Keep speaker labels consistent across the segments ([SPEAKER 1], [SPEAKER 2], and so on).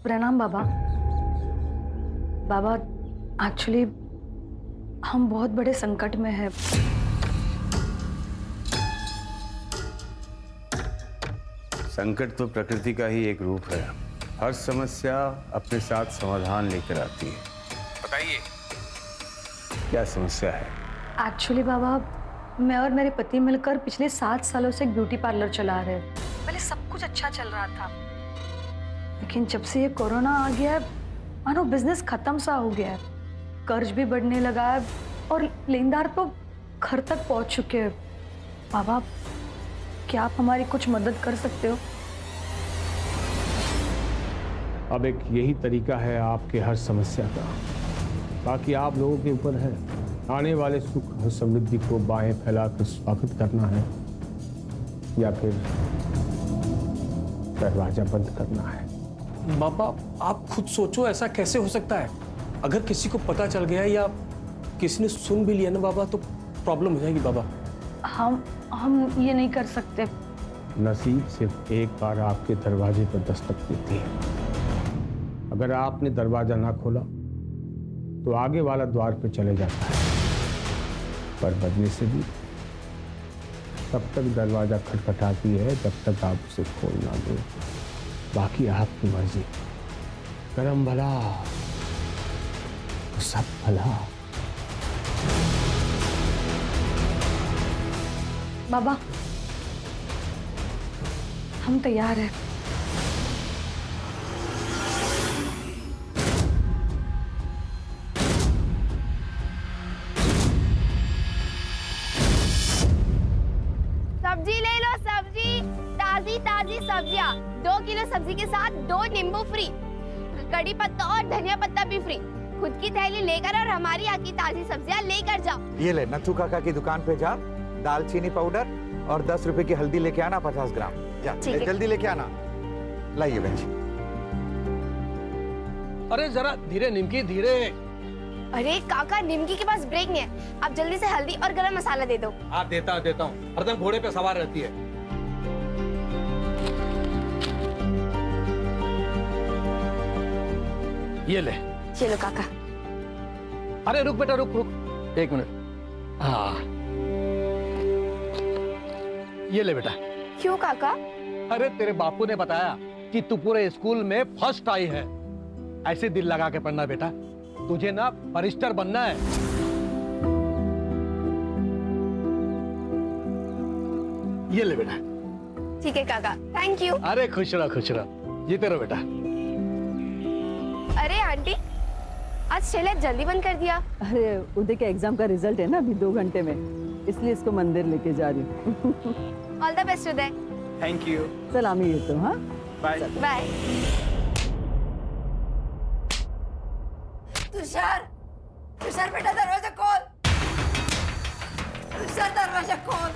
[SPEAKER 1] प्रणाम बाबा। बाबा एक्चुअली हम बहुत बड़े संकट में हैं।
[SPEAKER 2] संकट तो प्रकृति का ही एक रूप है। हर समस्या अपने साथ समाधान लेकर आती है। बताइए क्या समस्या है?
[SPEAKER 1] एक्चुअली बाबा मैं और मेरे पति मिलकर पिछले 7 सालों से एक ब्यूटी पार्लर चला रहे हैं। पहले सब कुछ अच्छा चल रहा था, लेकिन जब से ये कोरोना आ गया है मानो बिजनेस खत्म सा हो गया है। कर्ज भी बढ़ने लगा है और लेनदार तो घर तक पहुंच चुके हैं। बाबा क्या आप हमारी कुछ मदद कर सकते हो?
[SPEAKER 3] अब एक यही तरीका है आपके हर समस्या का। बाकी आप लोगों के ऊपर है। आने वाले सुख और समृद्धि को बाहें फैलाकर स्वागत करना है या फिर दरवाजा बंद करना है।
[SPEAKER 4] बाबा आप खुद सोचो, ऐसा कैसे हो सकता है? अगर किसी को पता चल गया या किसी ने सुन भी लिया ना बाबा, तो प्रॉब्लम हो जाएगी बाबा।
[SPEAKER 1] हम ये नहीं कर सकते।
[SPEAKER 3] नसीब सिर्फ एक बार आपके दरवाजे पर दस्तक देती है। अगर आपने दरवाजा ना खोला तो आगे वाला द्वार पे चले जाता है, पर बदले से भी तब तक दरवाजा खटखटाती है जब तक आप उसे खोल ना दो। बाकी आपकी मर्जी। करम भला तो सब भला।
[SPEAKER 1] बाबा हम तैयार हैं।
[SPEAKER 5] सब्जी ले लो, सब्जी ताजी ताजी सब्जियां। 2 किलो सब्जी के साथ 2 नींबू फ्री, कड़ी पत्ता और धनिया पत्ता भी फ्री। खुद की थैली लेकर और हमारी यहाँ की ताजी सब्जियां लेकर जाओ।
[SPEAKER 6] ये ले, नथु काका की दुकान पे जा, दालचीनी पाउडर और 10 रुपए की हल्दी लेके आना 50 ग्राम। जा जल्दी लेके आना। लाइए बहन जी।
[SPEAKER 4] अरे जरा धीरे निमकी, धीरे।
[SPEAKER 5] अरे काका, निमकी के पास ब्रेक नहीं है। आप जल्दी से हल्दी और गरम मसाला दे दो।
[SPEAKER 4] हाँ देता हूँ। हरदम घोड़े पे सवार रहती है। ये ले।
[SPEAKER 5] चलो काका।
[SPEAKER 4] अरे रुक बेटा, रुक 1 मिनट। हाँ ये ले बेटा।
[SPEAKER 5] क्यों काका?
[SPEAKER 4] अरे तेरे बापू ने बताया कि तू पूरे स्कूल में फर्स्ट आई है। ऐसे दिल लगा के पढ़ना बेटा, तुझे ना बैरिस्टर बनना है। ये ले बेटा।
[SPEAKER 5] ठीक है काका, थैंक यू।
[SPEAKER 4] अरे खुश रहो, जीते रहो बेटा।
[SPEAKER 5] अरे आंटी, आज ठेला जल्दी बंद कर दिया।
[SPEAKER 7] अरे उदय के एग्जाम का रिजल्ट है ना अभी 2 घंटे में, इसलिए इसको मंदिर लेके जा रही हूँ।
[SPEAKER 5] All the best Uday.
[SPEAKER 6] Thank you.
[SPEAKER 7] सलामी ये तो। हाँ
[SPEAKER 6] बाय
[SPEAKER 5] बाय।
[SPEAKER 8] तुषार बेटा दरवाजा खोल। तुषार दरवाजा खोल।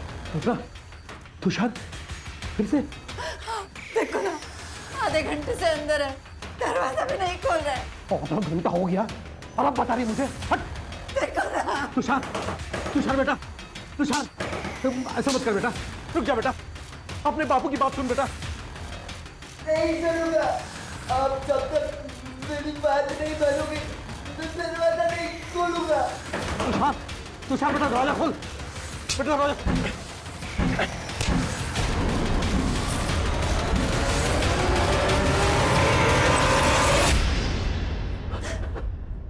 [SPEAKER 4] तुषार फिर से?
[SPEAKER 8] देखो ना, आधे घंटे से अंदर है, दरवाजा भी नहीं खोल रहा है।
[SPEAKER 4] आधा घंटा हो गया और अब बता रही मुझे? हट।
[SPEAKER 8] देखो ना।
[SPEAKER 4] तुषार बेटा, तुषार तुम ऐसा मत कर बेटा, रुक जा बेटा, अपने बापू की बात सुन बेटा।
[SPEAKER 8] नहीं सुनूंगा। आप जब तक मेरी बात नहीं मानोगे तो दरवाजा नहीं खोलूंगा।
[SPEAKER 4] तुषार बेटा दरवाजा खोल बेटा, दरवाजा।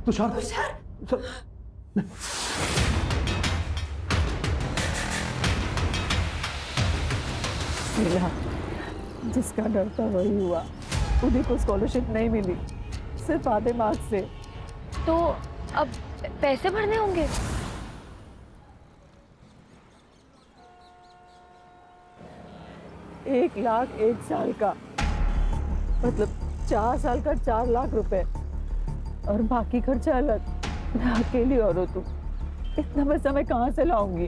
[SPEAKER 4] तुषार
[SPEAKER 7] मिला, जिसका डर था वही हुआ। उदय को स्कॉलरशिप नहीं मिली, सिर्फ आधे मार्क्स से।
[SPEAKER 5] तो अब पैसे भरने होंगे।
[SPEAKER 7] एक लाख 1 साल का, मतलब 4 साल का 4 लाख रुपए, और बाकी खर्चा अलग। मैं अकेली औरत हूँ, इतना पैसा मैं कहाँ से लाऊंगी?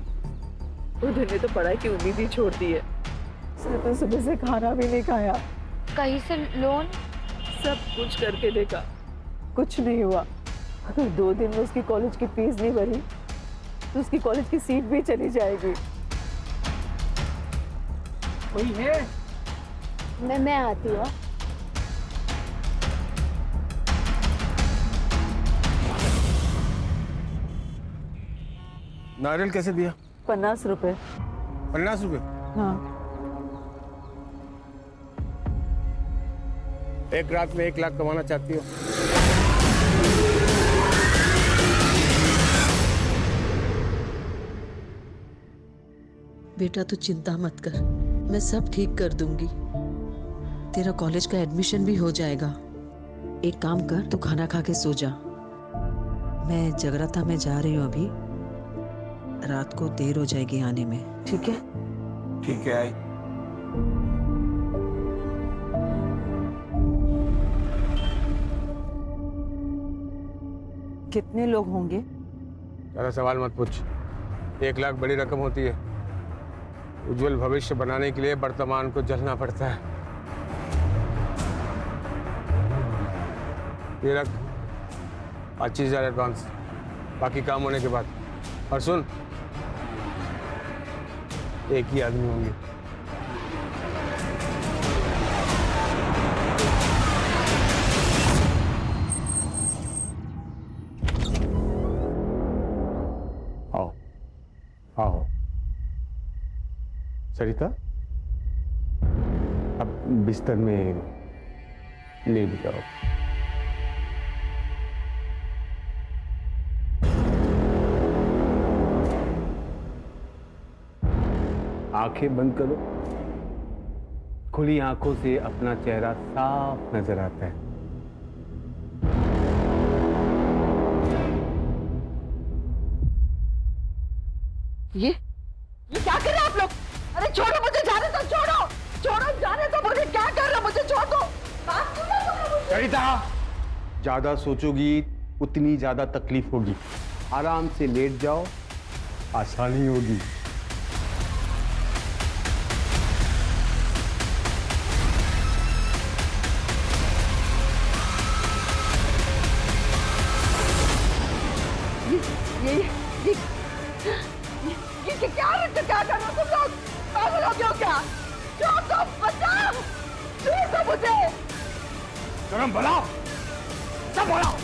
[SPEAKER 7] उदय ने तो पढ़ाई की उम्मीद ही छोड़ दी है। तो सुबह से खाना भी नहीं खाया।
[SPEAKER 5] कहीं से लोन?
[SPEAKER 7] सब कुछ करके देखा, कुछ नहीं हुआ। अगर 2 दिन में उसकी कॉलेज की फीस नहीं भरी तो उसकी कॉलेज की सीट भी चली जाएगी।
[SPEAKER 4] कोई है?
[SPEAKER 5] मैं आती हूँ।
[SPEAKER 3] नारियल कैसे दिया?
[SPEAKER 7] 50 रुपए।
[SPEAKER 3] 50 रुपए?
[SPEAKER 7] हाँ।
[SPEAKER 3] एक रात में 1 लाख कमाना चाहती हो?
[SPEAKER 9] बेटा तू चिंता मत कर, मैं सब ठीक कर दूंगी। तेरा कॉलेज का एडमिशन भी हो जाएगा। एक काम कर, तू खाना खा के सो जा। मैं जगराता में जा रही हूँ अभी, रात को देर हो जाएगी आने में, ठीक है?
[SPEAKER 6] ठीक है आई।
[SPEAKER 7] कितने लोग होंगे?
[SPEAKER 3] ज़्यादा सवाल मत पूछ। 1 लाख बड़ी रकम होती है। उज्जवल भविष्य बनाने के लिए वर्तमान को जलना पड़ता है। ये रख 25,000 एडवांस, बाकी काम होने के बाद। और सुन, एक ही आदमी होंगे। आओ आओ सरिता, अब बिस्तर में लेट जाओ। आंखें बंद करो। खुली आंखों से अपना चेहरा साफ नजर आता है।
[SPEAKER 7] ये क्या कर रहे हैं आप लोग? अरे छोड़ो मुझे, जाने दो, छोड़ो छोड़ो, जाने दो मुझे। क्या कर रहे हो? मुझे छोड़ दो। बात क्यों कर रहे हो मुझे?
[SPEAKER 3] सरिता, ज्यादा सोचोगी उतनी ज्यादा तकलीफ होगी। आराम से लेट जाओ, आसानी होगी।
[SPEAKER 7] ये क्या कर रहे हो तुम लोग? पागल हो गए हो क्या? छोड़ दो, बचाओ, छोड़ दो मुझे।
[SPEAKER 3] गरम बुलाओ, सब बुलाओ।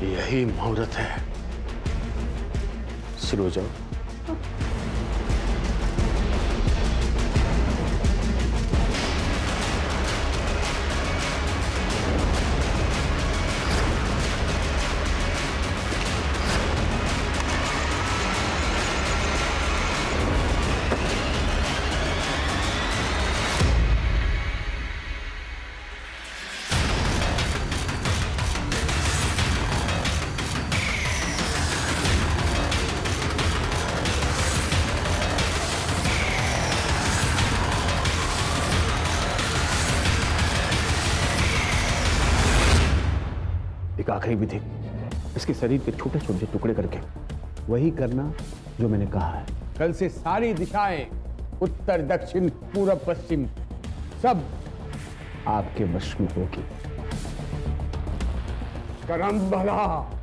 [SPEAKER 3] यही मुहूर्त है, शुरू हो जाओ। एक आखिरी विधि, इसके शरीर के छोटे छोटे टुकड़े करके वही करना जो मैंने कहा है। कल से सारी दिशाएं, उत्तर दक्षिण पूरब पश्चिम, सब आपके वश में होगी। करम भला।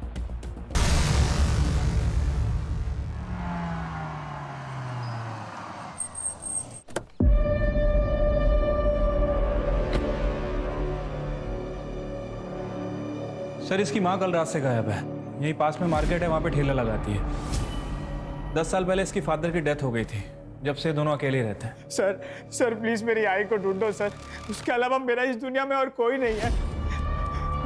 [SPEAKER 10] सर, इसकी माँ कल रात से गायब है। यहीं पास में मार्केट है, वहाँ पे ठेला लगाती है। 10 साल पहले इसकी फादर की डेथ हो गई थी, जब से दोनों अकेले रहते हैं।
[SPEAKER 11] सर प्लीज मेरी आई को ढूंढो सर। उसके अलावा मेरा इस दुनिया में और कोई नहीं है।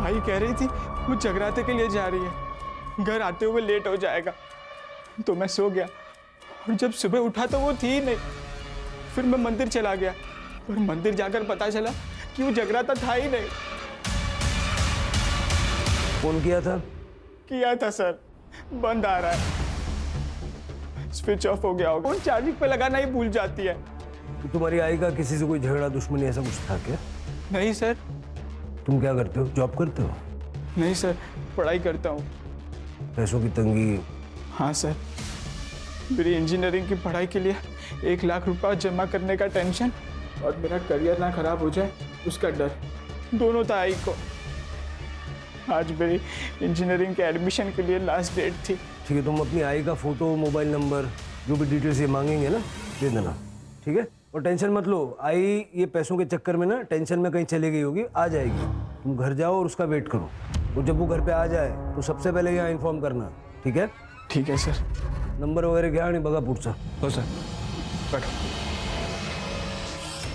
[SPEAKER 11] आई कह रही थी वो जगराते के लिए जा रही है, घर आते हुए लेट हो जाएगा, तो मैं सो गया और जब सुबह उठा तो वो थी ही नहीं। फिर मैं मंदिर चला गया और मंदिर जाकर पता चला कि वो जगराता था ही नहीं।
[SPEAKER 4] फोन किया था?
[SPEAKER 11] किया था सर, बंद आ रहा है, स्विच ऑफ हो गया होगा। फोन चार्जिंग पे लगाना ही भूल जाती है।
[SPEAKER 4] तो तुम्हारी आई का किसी से कोई झगड़ा दुश्मनी ऐसा कुछ था क्या?
[SPEAKER 11] नहीं सर।
[SPEAKER 4] तुम क्या करते हो, जॉब करते हो?
[SPEAKER 11] नहीं सर, पढ़ाई करता हूँ।
[SPEAKER 4] पैसों की तंगी?
[SPEAKER 11] हाँ सर, मेरी इंजीनियरिंग की पढ़ाई के लिए 1 लाख रुपया जमा करने का टेंशन और मेरा करियर ना खराब हो जाए उसका डर, दोनों था आई को। आज मेरी इंजीनियरिंग के एडमिशन के लिए लास्ट डेट थी।
[SPEAKER 4] ठीक है, तुम अपनी आई का फोटो, मोबाइल नंबर, जो भी डिटेल्स ये मांगेंगे ना, दे देना, ठीक है?
[SPEAKER 12] और टेंशन मत लो, आई ये पैसों के चक्कर में ना टेंशन में कहीं चली गई होगी, आ जाएगी। तुम घर जाओ और उसका वेट करो, और जब वो घर पे आ जाए तो सबसे पहले यहाँ इन्फॉर्म करना, ठीक है?
[SPEAKER 11] ठीक है सर।
[SPEAKER 12] नंबर वगैरह घ्या आणि बघा पुढचं.
[SPEAKER 10] हो सर, बैठो।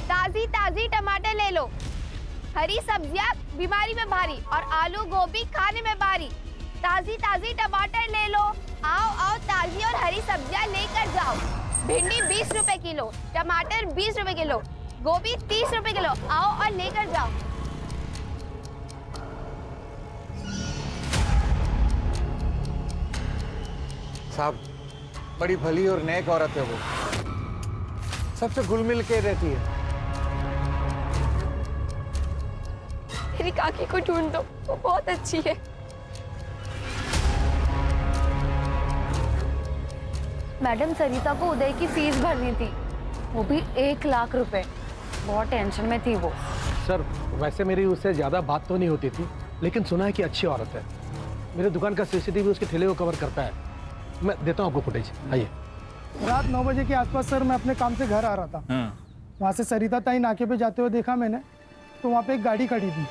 [SPEAKER 5] ताजी ताजी टमाटर ले लो, हरी सब्जियां बीमारी में भारी और आलू गोभी खाने में भारी। ताजी ताजी टमाटर ले लो, आओ आओ ताजी और हरी सब्जियां लेकर जाओ। भिंडी 20 रुपए किलो, टमाटर 20 रुपए किलो, गोभी 30 रुपए किलो, आओ और लेकर जाओ।
[SPEAKER 6] साहब, बड़ी भली और नेक औरत है वो, सबसे घुल मिल के रहती है।
[SPEAKER 5] मेरी काकी को ढूंढ दो, वो बहुत अच्छी है। मैडम, सरिता को उदय की फीस भरनी थी, वो भी 1 लाख रुपए। बहुत टेंशन में थी वो।
[SPEAKER 13] सर, वैसे मेरी उससे ज़्यादा बात तो नहीं होती थी, लेकिन सुना है कि अच्छी औरत है। मेरे दुकान का सीसीटीवी उसके ठेले को कवर करता है। मैं देता हूँ आपको फुटेज, आइए।
[SPEAKER 14] रात 9 बजे के आसपास सर, मैं अपने काम से घर आ रहा था। वहाँ से सरिता ताई नाके पे जाते हुए देखा मैंने, तो वहाँ पे एक गाड़ी खड़ी थी।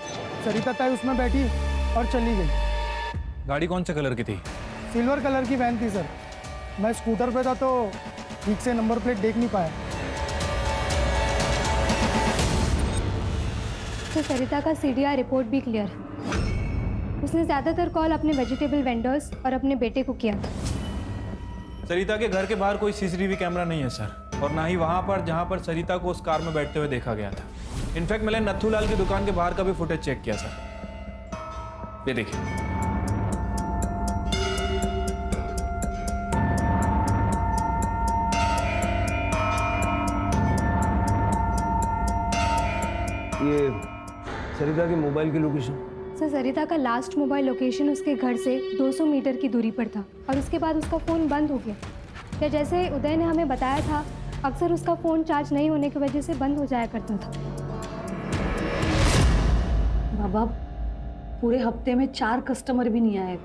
[SPEAKER 14] सरिता ताई उसमें बैठी और चली गई।
[SPEAKER 10] गाड़ी कौन से कलर की थी?
[SPEAKER 14] सिल्वर कलर की वैन थी सर। मैं स्कूटर पे था तो ठीक से नंबर प्लेट देख नहीं पाया।
[SPEAKER 15] तो सरिता का सीडीआर रिपोर्ट भी क्लियर है। उसने ज़्यादातर कॉल अपने वेजिटेबल वेंडर्स और अपने बेटे को किया था।
[SPEAKER 10] सरिता के घर के बाहर कोई सीसीटीवी कैमरा नहीं है सर, और ना ही वहां पर जहां पर सरिता को उस कार में बैठते हुए देखा गया था। इनफैक्ट मैंने नथुलाल की दुकान के बाहर का भी फुटेज चेक किया सर। ये देखिए।
[SPEAKER 12] ये सरिता के मोबाइल की लोकेशन?
[SPEAKER 15] सर, सरिता का लास्ट मोबाइल लोकेशन उसके घर से 200 मीटर की दूरी पर था, और उसके बाद उसका फ़ोन बंद हो गया। या जैसे उदय ने हमें बताया था, अक्सर उसका फ़ोन चार्ज नहीं होने की वजह से बंद हो जाया करता था।
[SPEAKER 1] बाबा, पूरे हफ्ते में 4 कस्टमर भी नहीं आए,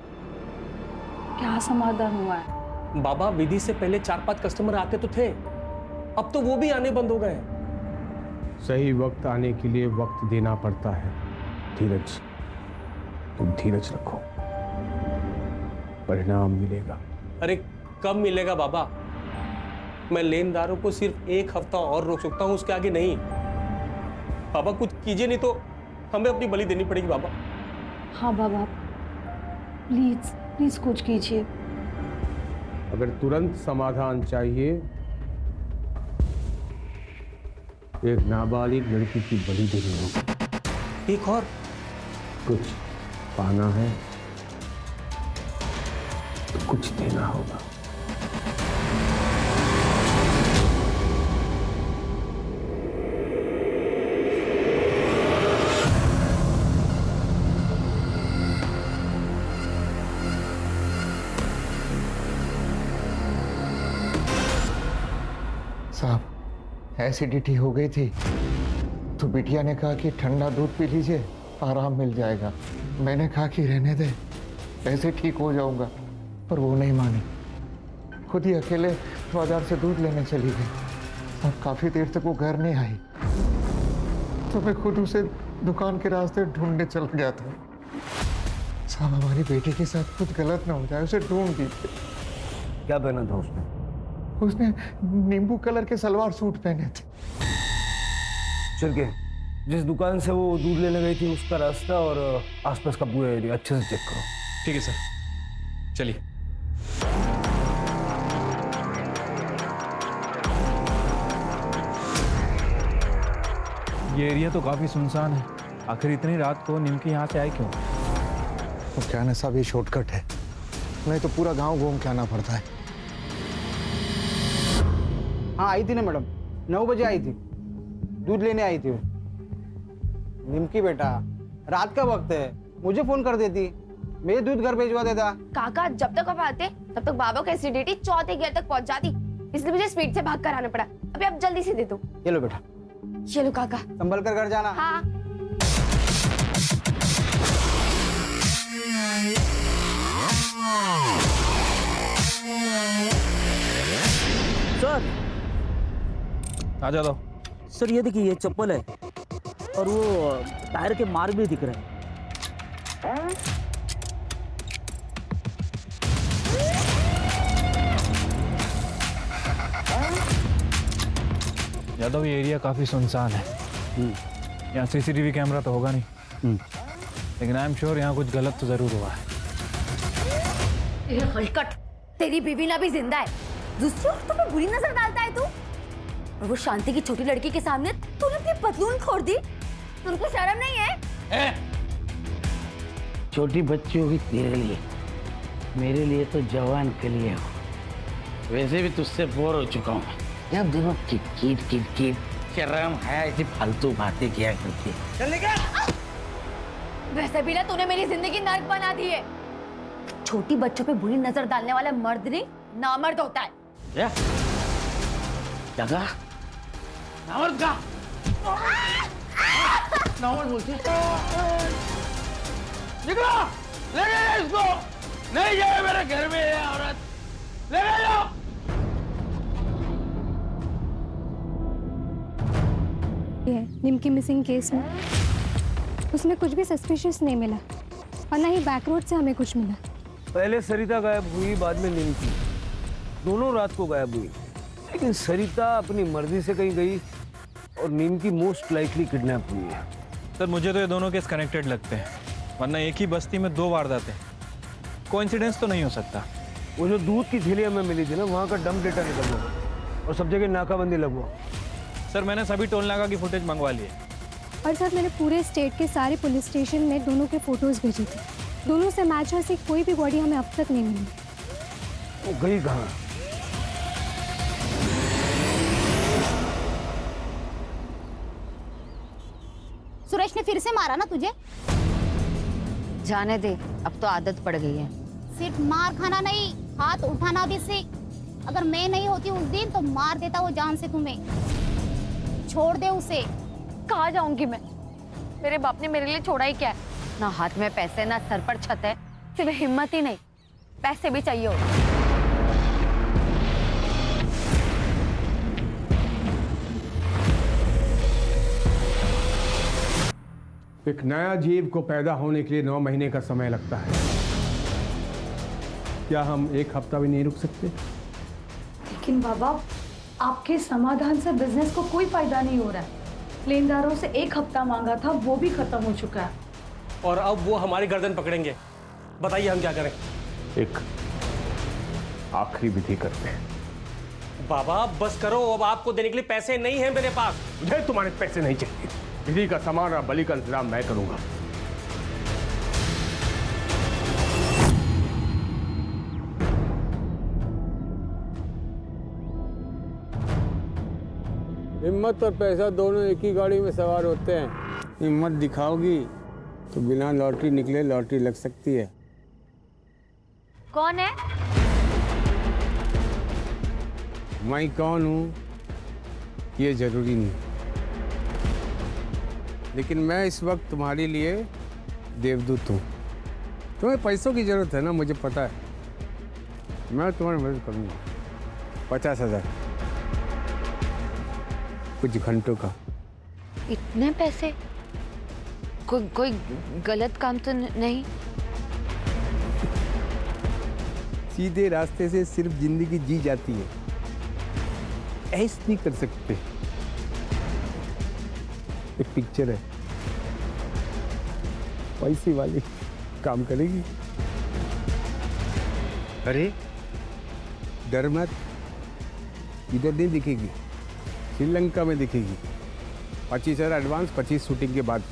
[SPEAKER 1] क्या समाधान हुआ है?
[SPEAKER 4] बाबा, विधि से पहले 4-5 कस्टमर आते तो थे, अब तो वो भी आने बंद हो गए।
[SPEAKER 3] सही वक्त आने के लिए वक्त देना पड़ता है। धीरज, तुम धीरज रखो, परिणाम मिलेगा।
[SPEAKER 4] अरे कब मिलेगा बाबा? मैं लेनदारों को सिर्फ 1 हफ्ता और रोक सकता हूँ, उसके आगे नहीं। बाबा कुछ कीजिए, नहीं तो हमें अपनी बलि देनी पड़ेगी बाबा।
[SPEAKER 1] हाँ बाबा, प्लीज प्लीज कुछ कीजिए।
[SPEAKER 3] अगर तुरंत समाधान चाहिए, एक नाबालिग लड़की की बलि देनी होगी।
[SPEAKER 4] एक और
[SPEAKER 3] कुछ पाना है तो कुछ देना होगा।
[SPEAKER 6] साहब, एसिडिटी हो गई थी तो बिटिया ने कहा कि ठंडा दूध पी लीजिए, आराम मिल जाएगा। मैंने कहा कि रहने दे, ऐसे ठीक हो जाऊंगा, पर वो नहीं मानी। खुद ही अकेले बाजार से दूध लेने चली गई। अब काफ़ी देर तक वो घर नहीं आई, तो मैं खुद उसे दुकान के रास्ते ढूंढने चल गया था। साहब, हमारी बेटी के साथ कुछ गलत ना हो जाए, उसे ढूंढ दीजिए।
[SPEAKER 12] क्या पहना था उसने?
[SPEAKER 6] उसने नींबू कलर के सलवार सूट पहने थे।
[SPEAKER 12] चल के जिस दुकान से वो दूध लेने गई थी उसका रास्ता और आसपास का पूरा एरिया अच्छे से चेक करो।
[SPEAKER 10] ठीक है सर, चलिए। ये एरिया तो काफी सुनसान है। आखिर इतनी रात को निमकी यहाँ से आए क्यों?
[SPEAKER 6] तो क्या ना साहब, ये शॉर्टकट है, नहीं तो पूरा गांव घूम के आना पड़ता है।
[SPEAKER 11] हाँ, आई थी ना मैडम, 9 बजे आई थी, दूध लेने आई थी वो। निमकी बेटा, रात का वक्त है, मुझे फोन कर देती, मैं दूध घर भेजवा देता।
[SPEAKER 5] काका, जब तक आप आते तब तक बाबा को एसिडिटी 4थे गियर तक पहुंच जाती, इसलिए मुझे स्पीड से भाग कर आना पड़ा। अभी आप जल्दी से दे दो।
[SPEAKER 11] ये लो बेटा।
[SPEAKER 5] चलो काका,
[SPEAKER 11] संभल कर घर जाना।
[SPEAKER 5] हाँ।
[SPEAKER 10] सर, आ जाओ।
[SPEAKER 16] सर ये देखिए, ये चप्पल है और वो टायर के मार्क भी दिख रहे हैं।
[SPEAKER 10] यादव ये एरिया काफी सुनसान है। यहाँ सीसीटीवी कैमरा तो होगा नहीं, लेकिन आई एम श्योर यहाँ कुछ गलत तो जरूर हुआ है।
[SPEAKER 17] ये हलकट, तेरी बीवी ना भी जिंदा है, दूसरी औरतों पे बुरी नजर डालता है तू। और वो शांति की छोटी लड़की के सामने तूने अपनी पतलून खोल दी, तुमको शर्म नहीं है?
[SPEAKER 18] छोटी बच्ची होगी तेरे लिए, मेरे लिए तो जवान के लिए हो। वैसे भी तुझसे बोर हो चुका हूँ। जब देखो किट शर्म है, ऐसी फालतू बातें किया करती।
[SPEAKER 17] चल निकल। वैसे भी ना तूने मेरी जिंदगी नर्क बना दी है। छोटी बच्चों पे बुरी नजर डालने वाला मर्द नहीं, नामर्द होता है।
[SPEAKER 18] क्या लगा? नामर्द का? नामर्द बोलती? निकलो, ले गए इसको। नहीं जाए मेरे घर में ये औरत, ले गए जाओ।
[SPEAKER 15] निम की मिसिंग केस में उसमें कुछ भी सस्पिशियस नहीं मिला और ना ही बैक रोड से हमें कुछ मिला।
[SPEAKER 12] पहले सरिता गायब हुई, बाद में निमकी, दोनों रात को गायब हुई। लेकिन सरिता अपनी मर्जी से कहीं गई और निमकी मोस्ट लाइकली किडनैप हुई है।
[SPEAKER 10] सर मुझे तो ये दोनों केस कनेक्टेड लगते हैं, वरना एक ही बस्ती में 2 वारदातें, कोइंसिडेंस तो नहीं हो सकता।
[SPEAKER 12] वो जो दूध की थैली हमें मिली थी ना, वहाँ का डंप डेटा निकलवा और सब जगह नाकाबंदी लगवा।
[SPEAKER 10] सर मैंने सभी टोल नाका की फुटेज मंगवा ली है।
[SPEAKER 15] और सर मैंने पूरे स्टेट के सारे पुलिस स्टेशन में दोनों के फोटोज भेजे थे, दोनों से मैच ऐसी कोई भी बॉडी हमें अब तक नहीं मिली।
[SPEAKER 12] वो गई कहाँ?
[SPEAKER 17] सुरेश ने फिर से मारा ना तुझे?
[SPEAKER 19] जाने दे, अब तो आदत पड़ गई है।
[SPEAKER 17] सिर्फ मार खाना नहीं, हाथ उठाना भी सीख। अगर मैं नहीं होती उस दिन तो मार देता वो जान से तुम्हें। छोड़ दे उसे।
[SPEAKER 19] कहाँ जाऊंगी मैं? मेरे बाप ने मेरे लिए छोड़ा ही क्या है? ना हाथ में पैसे, ना सर पर छत है, सिर्फ हिम्मत ही नहीं, पैसे भी चाहिए होते।
[SPEAKER 3] एक नया जीव को पैदा होने के लिए 9 महीने का समय लगता है। क्या हम 1 हफ्ता भी नहीं रुक सकते?
[SPEAKER 1] लेकिन बाबा, आपके समाधान से बिजनेस को कोई फायदा नहीं हो रहा है। लेनदारों से 1 हफ्ता मांगा था, वो भी खत्म हो चुका है।
[SPEAKER 4] और अब वो हमारी गर्दन पकड़ेंगे। बताइए हम क्या करें?
[SPEAKER 3] एक आखिरी विधि करते हैं।
[SPEAKER 4] बाबा बस करो, अब आपको देने के लिए पैसे नहीं हैं मेरे पास।
[SPEAKER 3] मुझे तुम्हारे पैसे नहीं चाहिए। विधि का सामान और बलि का इंतजाम मैं करूंगा।
[SPEAKER 20] हिम्मत और पैसा दोनों एक ही गाड़ी में सवार होते हैं। हिम्मत दिखाओगी तो बिना लॉटरी निकले लॉटरी लग सकती है।
[SPEAKER 17] कौन है?
[SPEAKER 20] मैं कौन हूँ ये जरूरी नहीं, लेकिन मैं इस वक्त तुम्हारे लिए देवदूत हूँ। तुम्हें पैसों की जरूरत है ना, मुझे पता है। मैं तुम्हारी मदद करूँगा। 50,000 कुछ घंटों का।
[SPEAKER 19] इतने पैसे? कोई गलत काम तो नहीं?
[SPEAKER 20] सीधे रास्ते से सिर्फ जिंदगी जी जाती है, ऐसे नहीं कर सकते। एक पिक्चर है, पैसे वाली काम करेगी। अरे डर मत, इधर नहीं दिखेगी, श्रीलंका में दिखेगी। 25,000 एडवांस, 25 शूटिंग के बाद।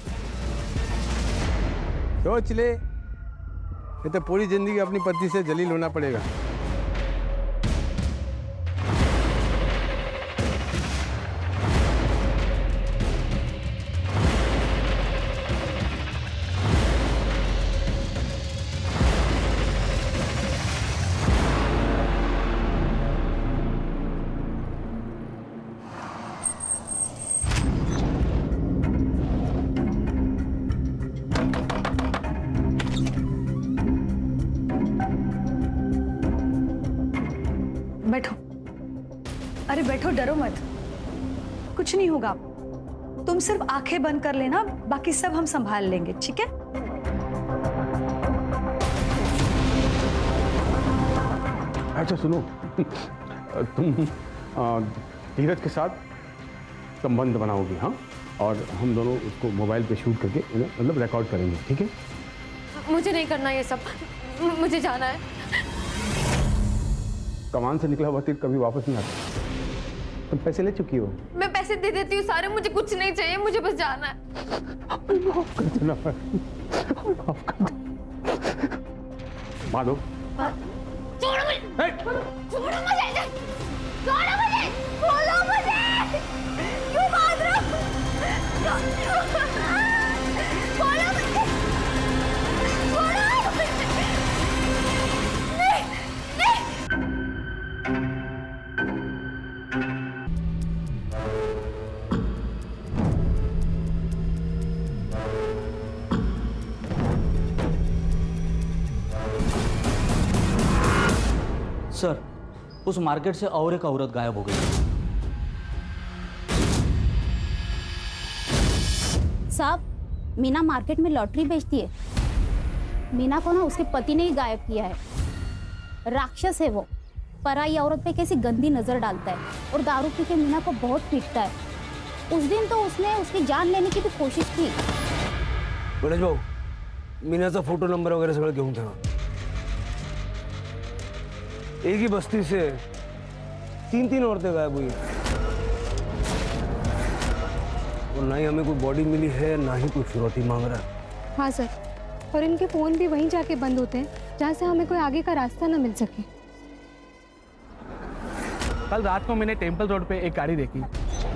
[SPEAKER 20] सोच ले, ये तो पूरी जिंदगी अपनी पत्नी से जलील होना पड़ेगा।
[SPEAKER 1] बैठो। अरे बैठो, डरो मत, कुछ नहीं होगा। तुम सिर्फ आंखें बंद कर लेना, बाकी सब हम संभाल लेंगे, ठीक है?
[SPEAKER 3] अच्छा सुनो, तुम धीरज के साथ संबंध बनाओगी, हाँ? और हम दोनों उसको मोबाइल पे शूट करके मतलब रिकॉर्ड करेंगे, ठीक है?
[SPEAKER 19] मुझे नहीं करना ये सब, मुझे जाना है।
[SPEAKER 3] कमान से निकला हुआ तीर कभी वापस नहीं आता। तुम पैसे ले चुकी हो।
[SPEAKER 19] मैं पैसे दे देती हूँ सारे, मुझे कुछ नहीं चाहिए, मुझे बस जाना है।
[SPEAKER 3] माफ कर देना, माफ कर दो। माधव,
[SPEAKER 19] छोड़ो मुझे, छोड़ो मुझे, छोड़ो मुझे, खोलो मुझे, क्यों भाग रहे हो? खोलो मुझे, खोलो मुझे, नहीं, नहीं।
[SPEAKER 16] सर, उस मार्केट से और एक औरत गायब हो गई।
[SPEAKER 17] साहब, मीना मार्केट में लॉटरी बेचती है। मीना को ना उसके पति ने ही गायब किया है। राक्षस है वो, पराई औरत पे कैसी गंदी नजर डालता है और दारू पी के मीना को बहुत पीटता है। उस दिन तो उसने उसकी जान लेने की भी कोशिश की।
[SPEAKER 12] गणेश भाऊ, मीनाचा फोटो नंबर वगैरह सगळं घेऊन ठेवा। एक ही बस्ती से 3 औरतें गायब हुई और ना ही हमें कोई बॉडी मिली है, ना ही कोई फिरौती मांग रहा है।
[SPEAKER 15] हाँ सर, और इनके फ़ोन भी वहीं जाके बंद होते हैं जहाँ से हमें कोई आगे का रास्ता ना मिल सके।
[SPEAKER 13] कल रात को मैंने टेम्पल रोड पे एक गाड़ी देखी।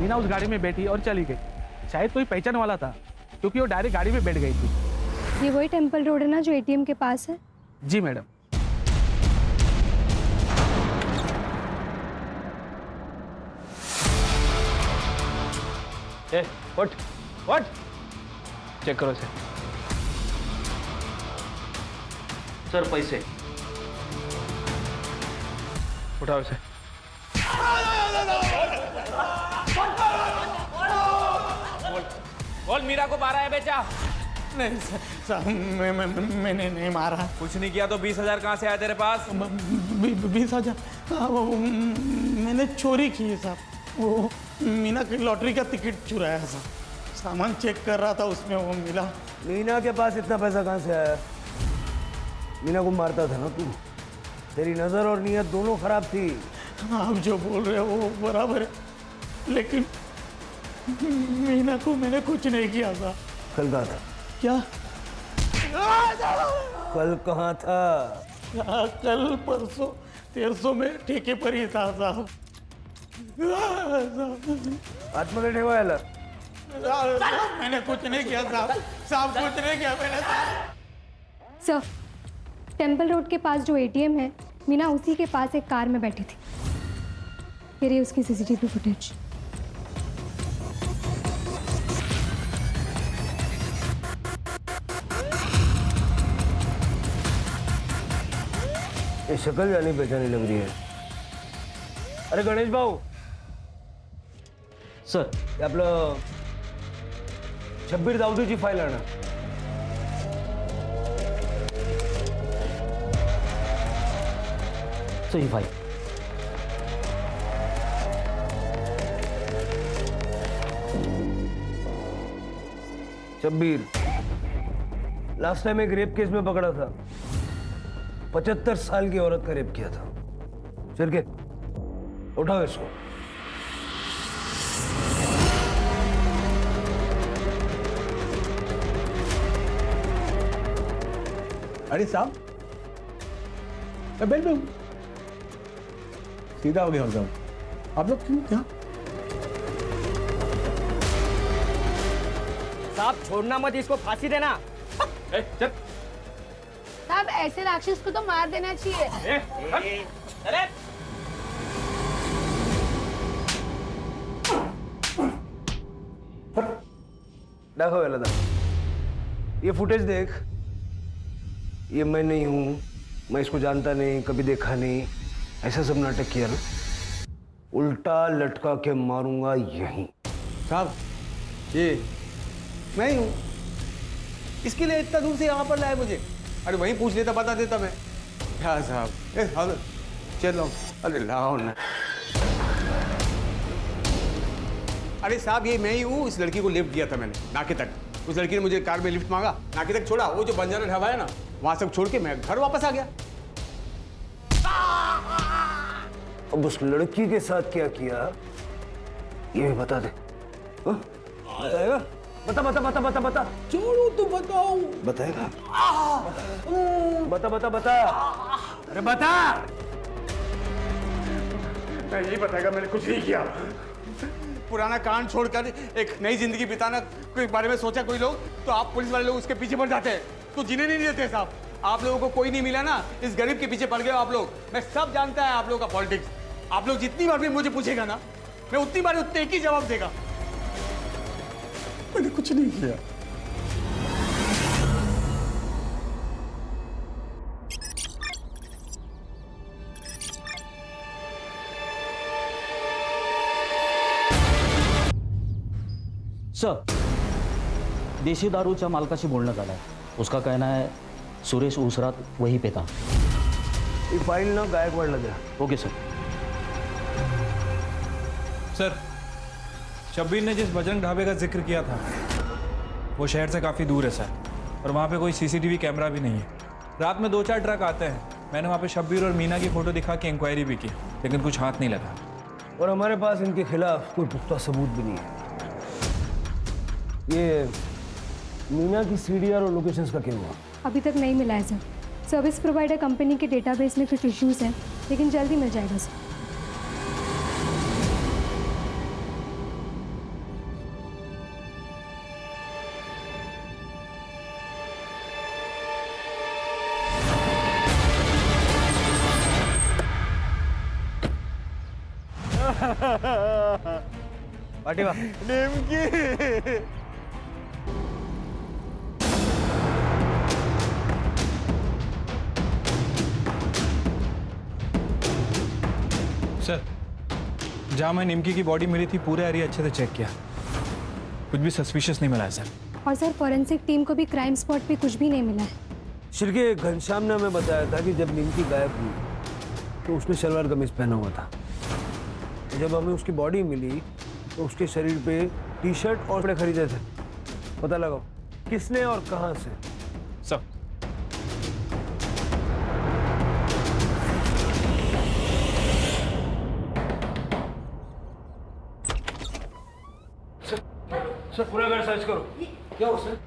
[SPEAKER 13] मीना उस गाड़ी में बैठी और चली गई। शायद कोई पहचान वाला था, क्योंकि वो डायरेक्ट गाड़ी में बैठ गई थी।
[SPEAKER 15] ये वही टेम्पल रोड है ना जो एटीएम के पास है?
[SPEAKER 13] जी मैडम। व्हाट चेक करो सर।
[SPEAKER 16] सर पैसे
[SPEAKER 13] उठाओ सर।
[SPEAKER 10] बोल, मीरा को मारा है बेचा?
[SPEAKER 11] नहीं साहब, मैंने नहीं मारा।
[SPEAKER 10] कुछ नहीं किया तो 20,000 कहाँ से आया तेरे पास?
[SPEAKER 11] 20,000 मैंने चोरी की है साहब। वो मीना की लॉटरी का टिकट चुराया साहब। सामान चेक कर रहा था, उसमें वो मिला।
[SPEAKER 12] मीना के पास इतना पैसा कहाँ से आया? मीना को मारता था ना तू। तेरी नजर और नीयत दोनों खराब थी।
[SPEAKER 11] आप जो बोल रहे हो वो बराबर है, लेकिन मीना को मैंने कुछ नहीं किया था।
[SPEAKER 12] कल कहाँ था?
[SPEAKER 11] क्या?
[SPEAKER 12] कल कहाँ था?
[SPEAKER 11] कल परसों 1300 में ठेके पर ही था साहब।
[SPEAKER 12] आतमध्ये ठेवायला
[SPEAKER 11] मैंने कुछ नहीं किया साहब। साहब कुछ नहीं किया मैंने।
[SPEAKER 15] सर, टेम्पल रोड के पास जो एटीएम है, मीना उसी के पास एक कार में बैठी थी। ये रही उसकी सीसीटीवी फुटेज।
[SPEAKER 12] ये शक्ल जानी पहचानी लग रही है। अरे गणेश भाऊ,
[SPEAKER 16] सर
[SPEAKER 12] हे आपलं शब्बीर दाऊदीची फाईल आणा।
[SPEAKER 16] सही फाईल।
[SPEAKER 12] शब्बीर लास्ट टाइम एक रेप केस में पकड़ा था। 75 साल की औरत का रेप किया था। चल के उठाओ इसको।
[SPEAKER 3] अरे साहब, बैठ बैठ, सीधा हो गया साहब। आप लोग क्यों क्या?
[SPEAKER 16] साहब छोड़ना मत, इसको फांसी देना।
[SPEAKER 10] चल।
[SPEAKER 19] साहब ऐसे राक्षस को तो मार देना चाहिए।
[SPEAKER 10] अरे
[SPEAKER 12] दाखव याला दाखव। ये फुटेज देख। ये मैं नहीं हूं, मैं इसको जानता नहीं, कभी देखा नहीं, ऐसा सब नाटक किया ना। उल्टा लटका के मारूंगा यहीं।
[SPEAKER 3] साहब
[SPEAKER 2] ये मैं ही हूँ। इसके लिए इतना दूर से यहाँ पर लाए मुझे? अरे वहीं पूछ लेता, बता देता मैं। क्या साहब, चलो। अरे लाओ ना। अरे साहब ये मैं ही हूँ। इस लड़की को लिफ्ट दिया था मैंने नाके तक। उस लड़की ने मुझे कार में लिफ्ट मांगा, नाके तक छोड़ा। वो जो बंजारा ढाबा है ना, वहां सब छोड़ के मैं घर वापस आ गया।
[SPEAKER 12] अब उस लड़की के साथ क्या किया ये भी बता दे। बताएगा? बता बता बता बता बता।
[SPEAKER 8] छोड़ो तो बताओ।
[SPEAKER 12] बताएगा? बता बता बता। अरे बता।
[SPEAKER 2] मैं यही बताएगा, मैंने कुछ नहीं किया। पुराना कांड छोड़कर एक नई जिंदगी बिताना के बारे में सोचा कोई लोग, तो आप पुलिस वाले लोग उसके पीछे पड़ जाते हैं, तो जीने नहीं देते साहब। आप लोगों को कोई नहीं मिला ना, इस गरीब के पीछे पड़ गए आप लोग। मैं सब जानता है आप लोगों का पॉलिटिक्स। आप लोग जितनी बार भी मुझे पूछेगा ना, मैं उतनी बार उतने एक ही जवाब देगा, मैंने कुछ नहीं किया।
[SPEAKER 16] सर, देशी दारूच्या मालकाशी बोलणं झालं आहे. उसका कहना है सुरेश उस रात वहीं पे था.
[SPEAKER 12] ये फाइल ना गायकवाड़ लगा.
[SPEAKER 16] Okay sir.
[SPEAKER 10] सर, शब्बीर ने जिस बजरंग ढाबे का जिक्र किया था वो शहर से काफ़ी दूर है सर, और वहाँ पे कोई सीसीटीवी कैमरा भी नहीं है. रात में 2-4 ट्रक आते हैं. मैंने वहाँ पे शब्बीर और मीना की फ़ोटो दिखा के इंक्वायरी भी की, लेकिन कुछ हाथ नहीं लगा.
[SPEAKER 12] और हमारे पास इनके खिलाफ कोई पुख्ता सबूत भी नहीं है. ये मीना की सीडीआर और लोकेशंस का क्या हुआ?
[SPEAKER 15] अभी तक नहीं मिला है सर. सर्विस प्रोवाइडर कंपनी के डेटाबेस में कुछ इश्यूज हैं, लेकिन जल्दी मिल जाएगा सर.
[SPEAKER 12] पाटीवा
[SPEAKER 11] नेमकी
[SPEAKER 10] सर, जहाँ मैं निमकी की बॉडी मिली थी पूरा एरिया अच्छे से चेक किया, कुछ भी सस्पिशियस नहीं मिला है सर.
[SPEAKER 15] और सर फॉरेंसिक टीम को भी क्राइम स्पॉट पे कुछ भी नहीं मिला है.
[SPEAKER 12] शिरके घनश्याम ने हमें बताया था कि जब निमकी गायब हुई तो उसने शलवार कमीज पहना हुआ था. जब हमें उसकी बॉडी मिली तो उसके शरीर पे टी शर्ट और कपड़े खरीदे थे. पता लगाओ किसने और कहाँ से.
[SPEAKER 10] सर,
[SPEAKER 12] सर पूरा घर सर्च करो. क्या हो सर?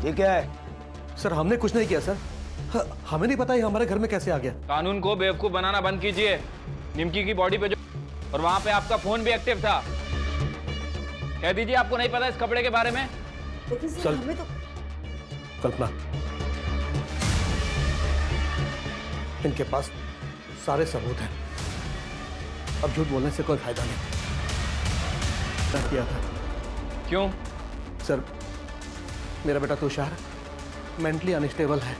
[SPEAKER 12] ये क्या है?
[SPEAKER 13] सर हमने कुछ नहीं किया सर. हमें नहीं पता ये हमारे घर में कैसे आ गया.
[SPEAKER 10] कानून को बेवकूफ बनाना बंद कीजिए. निमकी की बॉडी पे जो और वहां पे आपका फोन भी एक्टिव था. कह दीजिए आपको नहीं पता इस कपड़े के बारे में.
[SPEAKER 13] सर हमें तो कल्पना, इनके पास सारे सबूत हैं. अब झूठ बोलने से कोई फायदा नहीं. क्या किया था?
[SPEAKER 10] क्यों?
[SPEAKER 13] सर मेरा बेटा तुषार मेंटली अनस्टेबल है,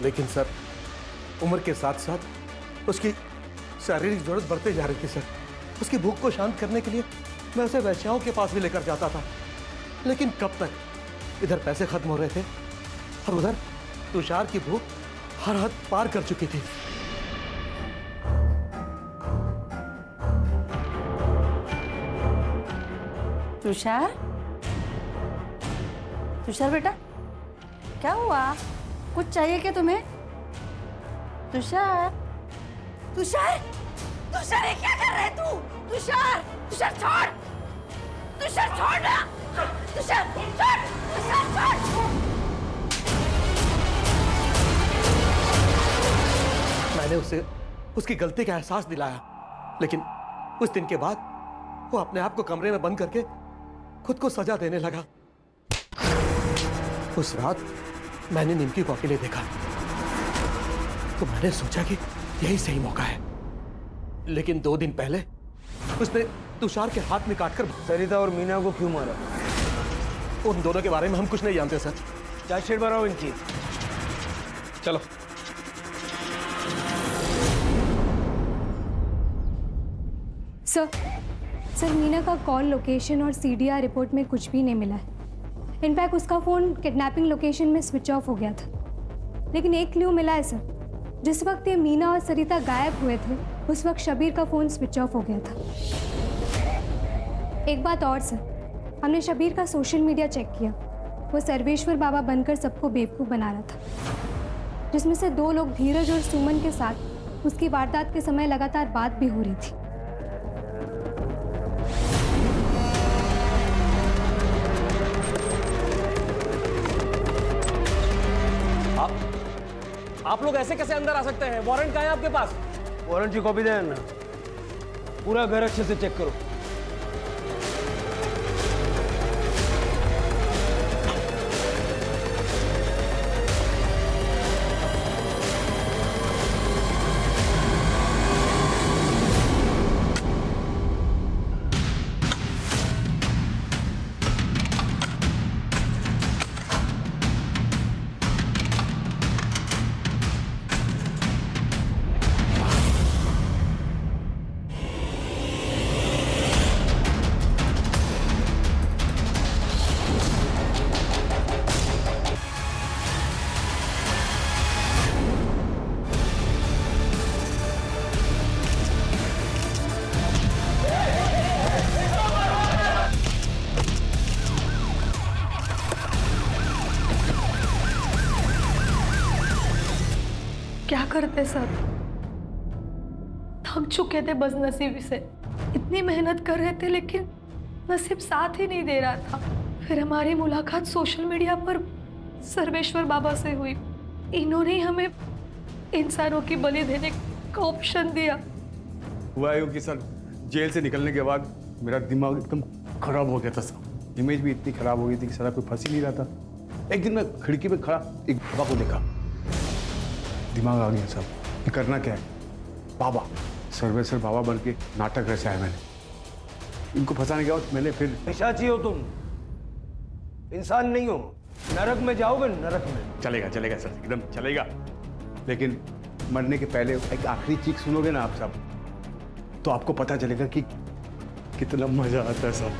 [SPEAKER 13] लेकिन सर उम्र के साथ साथ उसकी शारीरिक जरूरत बढ़ती जा रही थी. सर उसकी भूख को शांत करने के लिए मैं उसे वैश्याओं के पास भी लेकर जाता था, लेकिन कब तक. इधर पैसे खत्म हो रहे थे और उधर तुषार की भूख हर हद पार कर चुकी थी.
[SPEAKER 17] तुषार, तुषार बेटा क्या हुआ? कुछ चाहिए क्या तुम्हें? तुषार, तुषार, तुषार ये क्या कर रहे है तू? तुषार, तुषार छोड़, तुषार छोड़ ना, तुषार छोड़, तुषार छोड़.
[SPEAKER 13] मैंने उसे उसकी गलती का एहसास दिलाया, लेकिन उस दिन के बाद वो अपने आप को कमरे में बंद करके खुद को सजा देने लगा. उस रात मैंने निमकी को अकेले देखा तो मैंने सोचा कि यही सही मौका है, लेकिन 2 दिन पहले उसने तुषार के हाथ में काटकर
[SPEAKER 12] सरिता और मीना को क्यों मारा?
[SPEAKER 13] उन दोनों के बारे में हम कुछ नहीं जानते सर।
[SPEAKER 12] चार्जशीट बनाओ इनकी।
[SPEAKER 4] चलो।
[SPEAKER 15] सर मीना का कॉल लोकेशन और सीडीआर रिपोर्ट में कुछ भी नहीं मिला है। इनफैक्ट उसका फ़ोन किडनैपिंग लोकेशन में स्विच ऑफ हो गया था। लेकिन एक क्लू मिला है सर, जिस वक्त ये मीना और सरिता गायब हुए थे उस वक्त शबीर का फ़ोन स्विच ऑफ हो गया था। एक बात और सर, हमने शबीर का सोशल मीडिया चेक किया। वो सर्वेश्वर बाबा बनकर सबको बेवकूफ़ बना रहा था, जिसमें से 2 लोग धीरज और सुमन के साथ उसकी वारदात के समय लगातार बात भी हो रही थी।
[SPEAKER 4] आप लोग ऐसे कैसे अंदर आ सकते हैं? वारंट कहाँ है आपके पास?
[SPEAKER 12] वारंट की कॉपी देना, पूरा घर अच्छे से चेक करो।
[SPEAKER 1] क्या करते सर, थक चुके थे बस नसीब से। इतनी मेहनत कर रहे थे लेकिन नसीब साथ ही नहीं दे रहा था। फिर हमारी मुलाकात सोशल मीडिया पर सर्वेश्वर बाबा से हुई। इन्होंने हमें इंसानों की बलि देने का ऑप्शन दिया।
[SPEAKER 2] हुआ यूँ कि सर, जेल से निकलने के बाद मेरा दिमाग एकदम खराब हो गया था सर। इमेज भी इतनी खराब हो गई थी कि सारा कोई फंस ही नहीं रहा था। एक दिन मैं खिड़की पे खड़ा एक बाबा को देखा, दिमाग आ गया साहब, ये करना क्या है। बाबा, सर्वेश्वर बाबा बन के नाटक रचाया मैंने। इनको फंसाने के बाद मैंने फिर
[SPEAKER 12] पिशाची हो तुम, इंसान नहीं हो। नरक में जाओगे, नरक में।
[SPEAKER 2] चलेगा चलेगा सर, एकदम चलेगा। लेकिन मरने के पहले एक आखिरी चीख सुनोगे ना आप सब, तो आपको पता चलेगा कि कितना मजा आता है सब।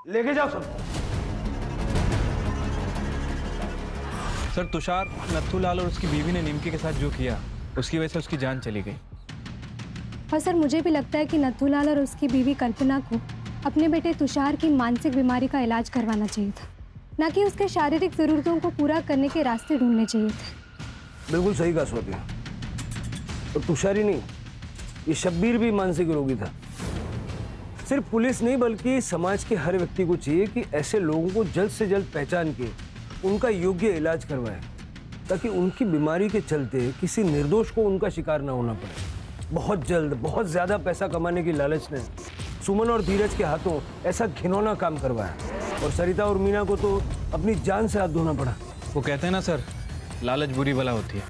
[SPEAKER 12] लेके जाओ सब।
[SPEAKER 10] सर, तुषार, नथुलाल और उसकी बीवी ने निमकी के साथ जो किया उसकी वजह से उसकी जान चली गई।
[SPEAKER 15] और सर मुझे भी लगता है कि नथुलाल और उसकी बीवी कल्पना को अपने बेटे तुषार की मानसिक बीमारी का इलाज करवाना चाहिए था, ना कि उसके शारीरिक ज़रूरतों को पूरा करने के रास्ते ढूंढने चाहिए थे।
[SPEAKER 12] बिल्कुल सही कहा स्वाति। और तुषार ही नहीं, ये शब्बीर भी मानसिक रोगी था। सिर्फ पुलिस नहीं बल्कि समाज के हर व्यक्ति को चाहिए कि ऐसे लोगों को जल्द से जल्द पहचान के उनका योग्य इलाज करवाए, ताकि उनकी बीमारी के चलते किसी निर्दोष को उनका शिकार ना होना पड़े। बहुत जल्द बहुत ज़्यादा पैसा कमाने की लालच ने सुमन और धीरज के हाथों ऐसा घिनौना काम करवाया, और सरिता और मीना को तो अपनी जान से हाथ धोना पड़ा।
[SPEAKER 10] वो कहते हैं ना सर, लालच बुरी बला होती है।